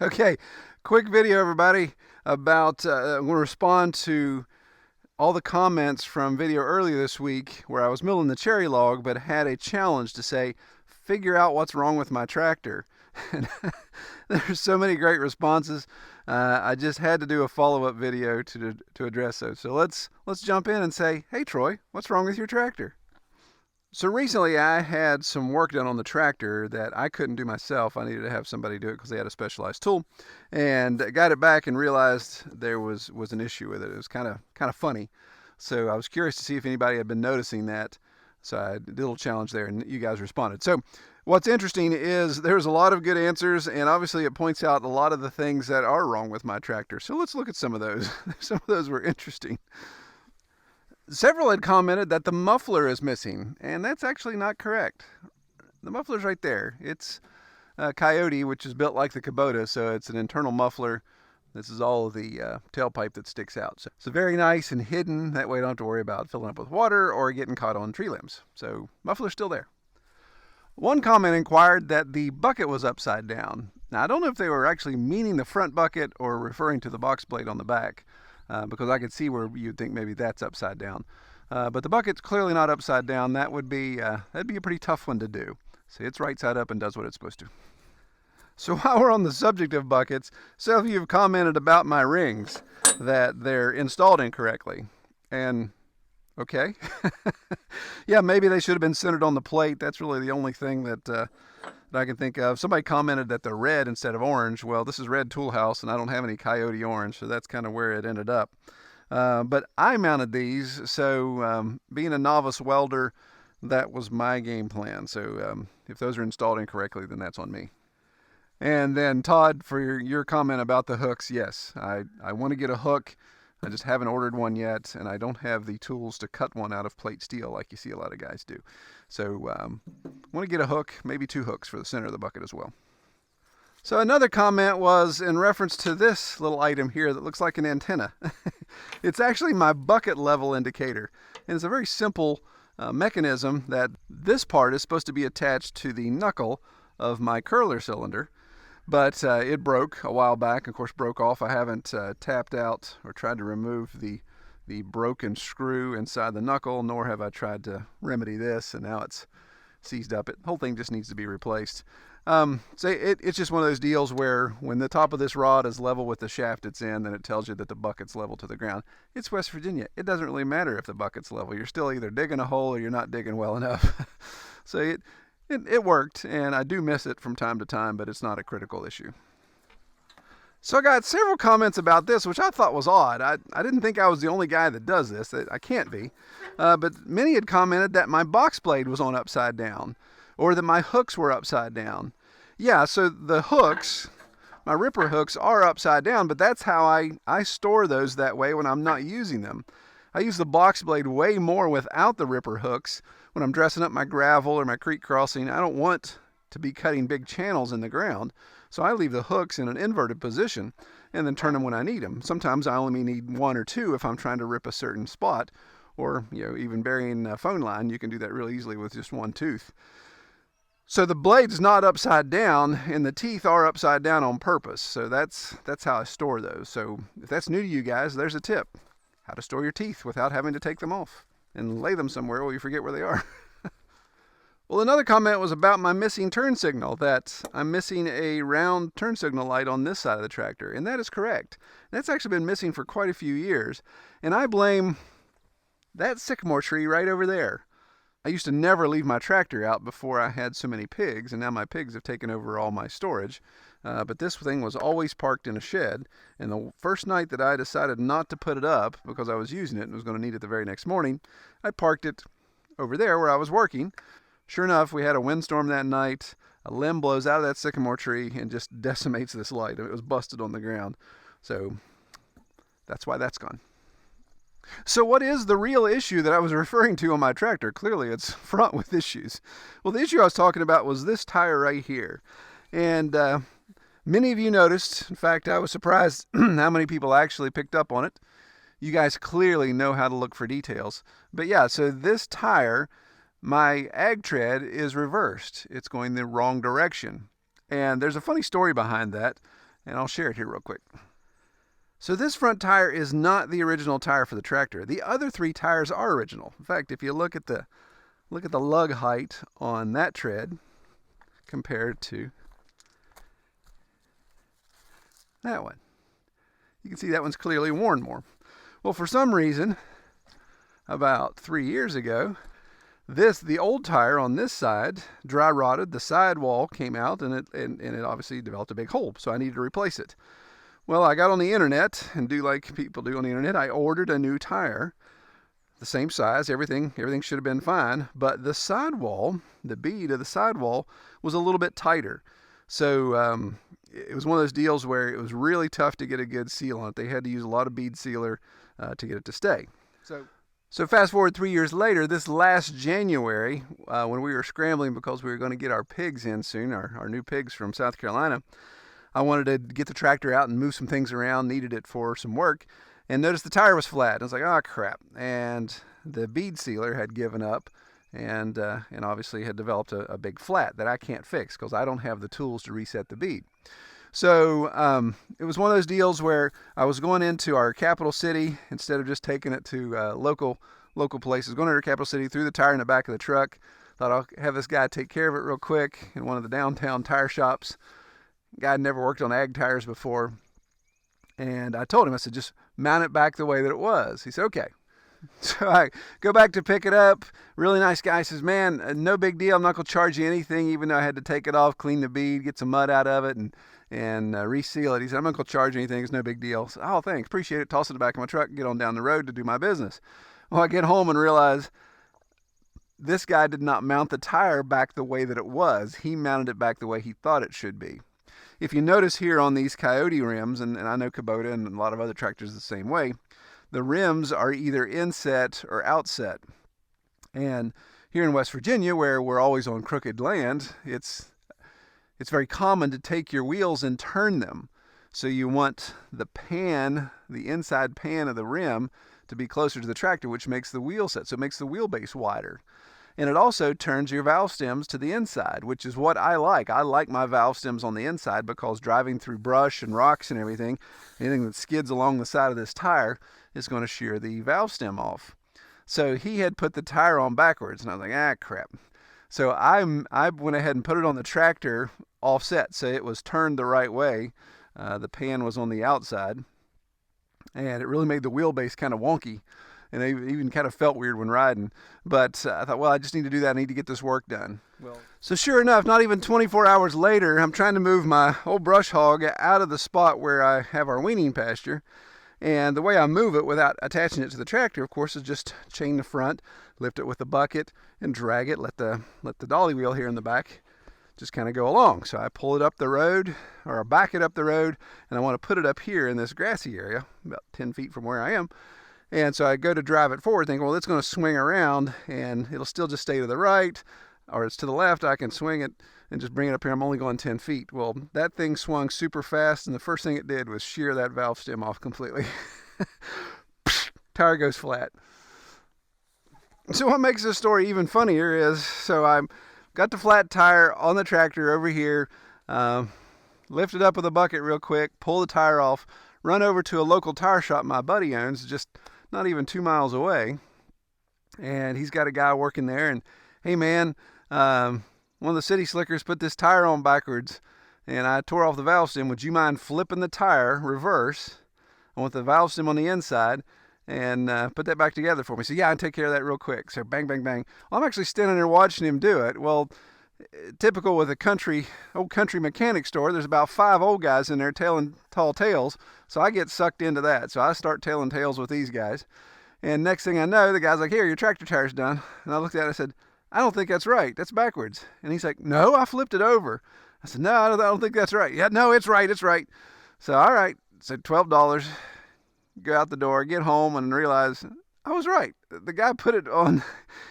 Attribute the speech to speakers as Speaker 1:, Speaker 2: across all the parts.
Speaker 1: Okay, quick video, everybody, about I'm going to respond to all the comments from video earlier this week where I was milling the cherry log, but had a challenge to say, figure out what's wrong with my tractor. And there's so many great responses. I just had to do a follow-up video to address those. So let's jump in and say, hey Troy, what's wrong with your tractor? So recently I had some work done on the tractor that I couldn't do myself. I needed to have somebody do it because they had a specialized tool, and got it back and realized there was an issue with it. It was kind of funny. So I was curious to see if anybody had been noticing that. So I did a little challenge there, and you guys responded. So what's interesting is there's a lot of good answers, and obviously it points out a lot of the things that are wrong with my tractor. So let's look at some of those. Some of those were interesting. Several had commented that the muffler is missing, and that's actually not correct. The muffler's right there. It's a Coyote, which is built like the Kubota, so it's an internal muffler. This is all of the tailpipe that sticks out. So it's very nice and hidden. That way I don't have to worry about filling up with water or getting caught on tree limbs. So muffler's still there. One comment inquired that the bucket was upside down. Now, I don't know if they were actually meaning the front bucket or referring to the box blade on the back. Because I could see where you'd think maybe that's upside down. But the bucket's clearly not upside down. That'd be a pretty tough one to do. See, it's right side up and does what it's supposed to. So while we're on the subject of buckets, some of you have commented about my rings, that they're installed incorrectly. And okay. Yeah, maybe they should have been centered on the plate. That's really the only thing that I can think of. Somebody commented that they're red instead of orange. Well, this is Red Toolhouse, and I don't have any Coyote orange, so that's kind of where it ended up. But I mounted these, so being a novice welder, that was my game plan. So if those are installed incorrectly, then that's on me. And then Todd, for your comment about the hooks, yes, I want to get a hook. I just haven't ordered one yet, and I don't have the tools to cut one out of plate steel like you see a lot of guys do. So I want to get a hook, maybe 2 hooks for the center of the bucket as well. So another comment was in reference to this little item here that looks like an antenna. It's actually my bucket level indicator, and it's a very simple mechanism that this part is supposed to be attached to the knuckle of my curler cylinder. But it broke a while back, of course broke off. I haven't tapped out or tried to remove the broken screw inside the knuckle, nor have I tried to remedy this, and now it's seized up. The whole thing just needs to be replaced. So it's just one of those deals where when the top of this rod is level with the shaft it's in, then it tells you that the bucket's level to the ground. It's West Virginia. It doesn't really matter if the bucket's level. You're still either digging a hole or you're not digging well enough. So it worked, and I do miss it from time to time, but it's not a critical issue. So I got several comments about this, which I thought was odd. I didn't think I was the only guy that does this. I can't be. But many had commented that my box blade was on upside down, or that my hooks were upside down. Yeah, so the hooks, my ripper hooks, are upside down, but that's how I store those that way when I'm not using them. I use the box blade way more without the ripper hooks. When I'm dressing up my gravel or my creek crossing, I don't want to be cutting big channels in the ground. So I leave the hooks in an inverted position and then turn them when I need them. Sometimes I only need 1 or 2 if I'm trying to rip a certain spot, or even burying a phone line. You can do that really easily with just 1 tooth. So the blade's not upside down, and the teeth are upside down on purpose. So that's how I store those. So if that's new to you guys, there's a tip: how to store your teeth without having to take them off and lay them somewhere while you forget where they are. Well, another comment was about my missing turn signal, that I'm missing a round turn signal light on this side of the tractor, and that is correct. That's actually been missing for quite a few years, and I blame that sycamore tree right over there. I used to never leave my tractor out before I had so many pigs, and now my pigs have taken over all my storage. But this thing was always parked in a shed, and the first night that I decided not to put it up because I was using it and was going to need it the very next morning, I parked it over there where I was working. Sure enough, we had a windstorm that night. A limb blows out of that sycamore tree and just decimates this light. It was busted on the ground. So that's why that's gone. So what is the real issue that I was referring to on my tractor? Clearly it's front with issues. Well, the issue I was talking about was this tire right here. And many of you noticed. In fact, I was surprised how many people actually picked up on it. You guys clearly know how to look for details. But yeah, so this tire, my ag tread is reversed. It's going the wrong direction. And there's a funny story behind that. and I'll share it here real quick. So this front tire is not the original tire for the tractor. The other 3 tires are original. In fact, if you look at the lug height on that tread compared to that one, you can see that one's clearly worn more. Well, for some reason, about 3 years ago, the old tire on this side dry rotted, the sidewall came out, and it obviously developed a big hole, so I needed to replace it. Well, I got on the internet, and do like people do on the internet, I ordered a new tire, the same size, everything should have been fine, but the sidewall, the bead of the sidewall was a little bit tighter. So it was one of those deals where it was really tough to get a good seal on it. They had to use a lot of bead sealer to get it to stay. So fast forward 3 years later, this last January, when we were scrambling because we were going to get our pigs in soon, our new pigs from South Carolina, I wanted to get the tractor out and move some things around, needed it for some work, and noticed the tire was flat. I was like, oh crap. And the bead sealer had given up and obviously had developed a big flat that I can't fix because I don't have the tools to reset the bead. So it was one of those deals where I was going into our capital city instead of just taking it to local places. Going into our capital city, threw the tire in the back of the truck. Thought I'll have this guy take care of it real quick in one of the downtown tire shops. Guy had never worked on ag tires before. And I told him, I said, just mount it back the way that it was. He said, okay. So I go back to pick it up. Really nice guy. He says, man, no big deal. I'm not going to charge you anything, even though I had to take it off, clean the bead, get some mud out of it, and reseal it. He said, I'm not going to charge you anything. It's no big deal. I said, oh, thanks. Appreciate it. Toss it in the back of my truck and get on down the road to do my business. Well, I get home and realize this guy did not mount the tire back the way that it was. He mounted it back the way he thought it should be. If you notice here on these Coyote rims, and I know Kubota and a lot of other tractors the same way, the rims are either inset or outset. And here in West Virginia, where we're always on crooked land, it's very common to take your wheels and turn them. So you want the pan, the inside pan of the rim, to be closer to the tractor, which makes the wheel set. So it makes the wheelbase wider. And it also turns your valve stems to the inside, which is what I like. I like my valve stems on the inside because driving through brush and rocks and everything, anything that skids along the side of this tire is going to shear the valve stem off. So he had put the tire on backwards, and I was like, ah, crap. So I went ahead and put it on the tractor offset, so it was turned the right way. The pan was on the outside, and it really made the wheelbase kind of wonky. And it even kind of felt weird when riding. But I thought, well, I just need to do that. I need to get this work done. So sure enough, not even 24 hours later, I'm trying to move my old Brush Hog out of the spot where I have our weaning pasture. And the way I move it without attaching it to the tractor, of course, is just chain the front, lift it with the bucket, and drag it. Let the dolly wheel here in the back just kind of go along. So I pull it up the road, or I back it up the road, and I want to put it up here in this grassy area, about 10 feet from where I am. And so I go to drive it forward thinking, well, it's going to swing around and it'll still just stay to the right, or it's to the left. I can swing it and just bring it up here. I'm only going 10 feet. Well, that thing swung super fast, and the first thing it did was shear that valve stem off completely. Tire goes flat. So what makes this story even funnier is, so I got the flat tire on the tractor over here, lift it up with a bucket real quick, pull the tire off, run over to a local tire shop my buddy owns, just not even 2 miles away, and he's got a guy working there, and hey man, one of the city slickers put this tire on backwards, and I tore off the valve stem. Would you mind flipping the tire reverse? I want the valve stem on the inside, and put that back together for me. So yeah, I can take care of that real quick. So bang, bang, bang. Well, I'm actually standing there watching him do it. Well, typical with a old country mechanic store, there's about 5 old guys in there telling tall tales. So I get sucked into that. So I start telling tales with these guys. And next thing I know, the guy's like, here, your tractor tire's done. And I looked at it and I said, I don't think that's right. That's backwards. And he's like, no, I flipped it over. I said, no, I don't think that's right. Yeah, no, it's right. It's right. So, all right. So $12, go out the door, get home, and realize I was right. The guy put it on,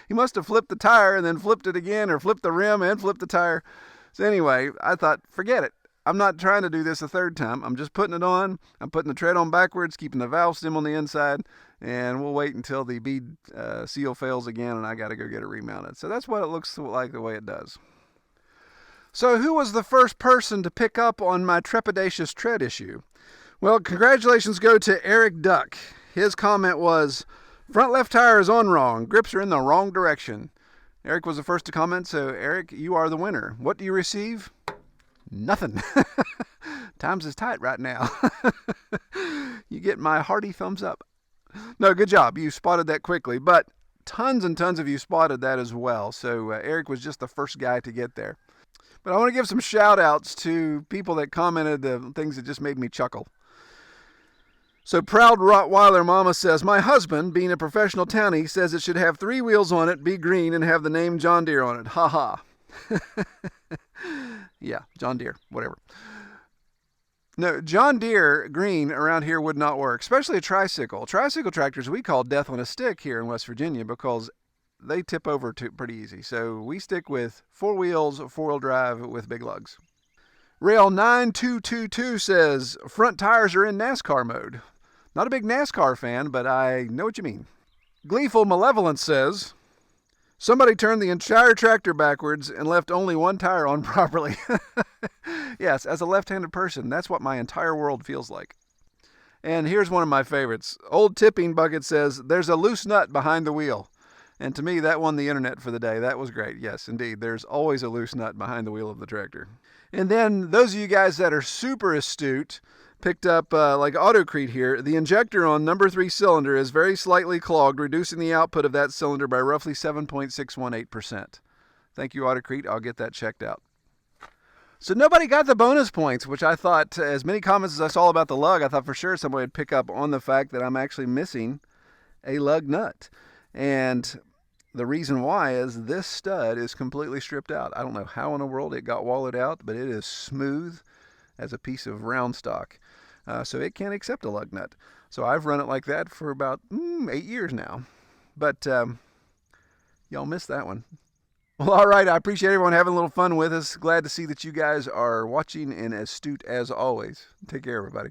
Speaker 1: he must have flipped the tire and then flipped it again, or flipped the rim and flipped the tire. So anyway, I thought, forget it. I'm not trying to do this a third time. I'm just putting it on. I'm putting the tread on backwards, keeping the valve stem on the inside, and we'll wait until the bead seal fails again and I got to go get it remounted. So that's what it looks like the way it does. So who was the first person to pick up on my trepidatious tread issue? Well, congratulations go to Eric Duck. His comment was, front left tire is on wrong. Grips are in the wrong direction. Eric was the first to comment, so Eric, you are the winner. What do you receive? Nothing. Times is tight right now. You get my hearty thumbs up. No, good job. You spotted that quickly, but tons and tons of you spotted that as well. So Eric was just the first guy to get there. But I want to give some shout outs to people that commented the things that just made me chuckle. So Proud Rottweiler Mama says, my husband, being a professional townie, says it should have 3 wheels on it, be green, and have the name John Deere on it. Ha ha. Yeah, John Deere, whatever. No, John Deere green around here would not work, especially a tricycle. Tricycle tractors we call death on a stick here in West Virginia because they tip over pretty easy. So we stick with 4 wheels, 4-wheel drive with big lugs. Rail 9222 says, front tires are in NASCAR mode. Not a big NASCAR fan, but I know what you mean. Gleeful Malevolence says, somebody turned the entire tractor backwards and left only one tire on properly. Yes, as a left-handed person, that's what my entire world feels like. And here's one of my favorites. Old Tipping Bucket says, there's a loose nut behind the wheel. And to me, that won the internet for the day. That was great. Yes, indeed. There's always a loose nut behind the wheel of the tractor. And then those of you guys that are super astute picked up, like Autocrete here, the injector on number 3 cylinder is very slightly clogged, reducing the output of that cylinder by roughly 7.618%. Thank you, Autocrete. I'll get that checked out. So nobody got the bonus points, which I thought, as many comments as I saw about the lug, I thought for sure somebody would pick up on the fact that I'm actually missing a lug nut. And the reason why is this stud is completely stripped out. I don't know how in the world it got wallowed out, but it is smooth as a piece of round stock. So it can't accept a lug nut. So I've run it like that for about 8 years now. But y'all missed that one. Well, all right. I appreciate everyone having a little fun with us. Glad to see that you guys are watching and astute as always. Take care, everybody.